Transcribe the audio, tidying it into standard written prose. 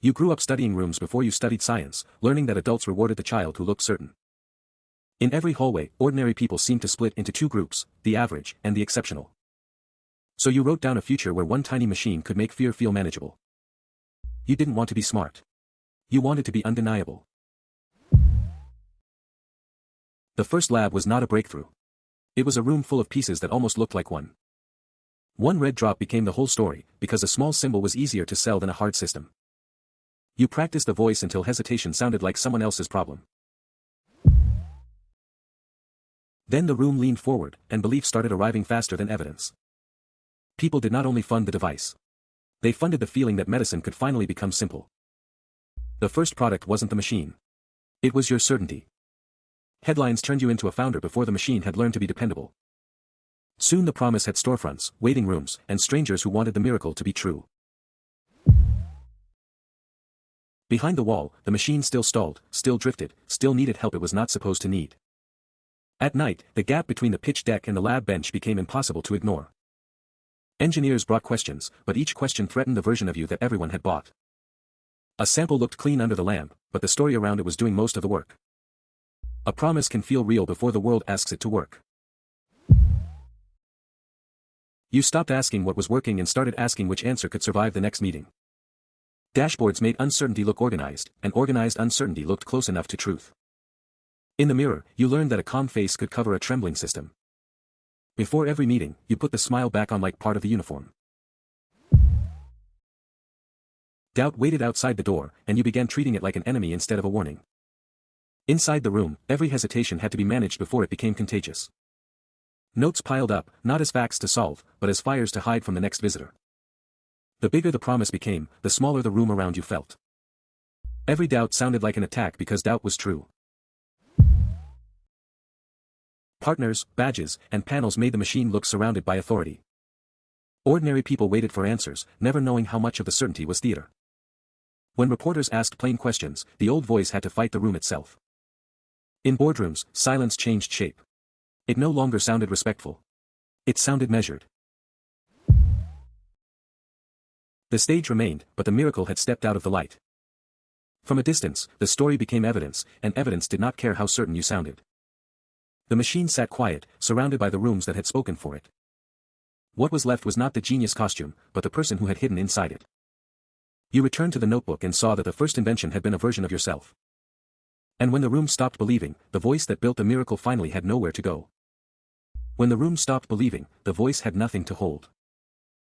You grew up studying rooms before you studied science, learning that adults rewarded the child who looked certain. In every hallway, ordinary people seemed to split into two groups, the average and the exceptional. So you wrote down a future where one tiny machine could make fear feel manageable. You didn't want to be smart. You wanted to be undeniable. The first lab was not a breakthrough. It was a room full of pieces that almost looked like one. One red drop became the whole story, because a small symbol was easier to sell than a hard system. You practiced the voice until hesitation sounded like someone else's problem. Then the room leaned forward, and belief started arriving faster than evidence. People did not only fund the device. They funded the feeling that medicine could finally become simple. The first product wasn't the machine. It was your certainty. Headlines turned you into a founder before the machine had learned to be dependable. Soon the promise had storefronts, waiting rooms, and strangers who wanted the miracle to be true. Behind the wall, the machine still stalled, still drifted, still needed help it was not supposed to need. At night, the gap between the pitch deck and the lab bench became impossible to ignore. Engineers brought questions, but each question threatened the version of you that everyone had bought. A sample looked clean under the lamp, but the story around it was doing most of the work. A promise can feel real before the world asks it to work. You stopped asking what was working and started asking which answer could survive the next meeting. Dashboards made uncertainty look organized, and organized uncertainty looked close enough to truth. In the mirror, you learned that a calm face could cover a trembling system. Before every meeting, you put the smile back on like part of the uniform. Doubt waited outside the door, and you began treating it like an enemy instead of a warning. Inside the room, every hesitation had to be managed before it became contagious. Notes piled up, not as facts to solve, but as fires to hide from the next visitor. The bigger the promise became, the smaller the room around you felt. Every doubt sounded like an attack because doubt was true. Partners, badges, and panels made the machine look surrounded by authority. Ordinary people waited for answers, never knowing how much of the certainty was theater. When reporters asked plain questions, the old voice had to fight the room itself. In boardrooms, silence changed shape. It no longer sounded respectful. It sounded measured. The stage remained, but the miracle had stepped out of the light. From a distance, the story became evidence, and evidence did not care how certain you sounded. The machine sat quiet, surrounded by the rooms that had spoken for it. What was left was not the genius costume, but the person who had hidden inside it. You returned to the notebook and saw that the first invention had been a version of yourself. And when the room stopped believing, the voice that built the miracle finally had nowhere to go. When the room stopped believing, the voice had nothing to hold.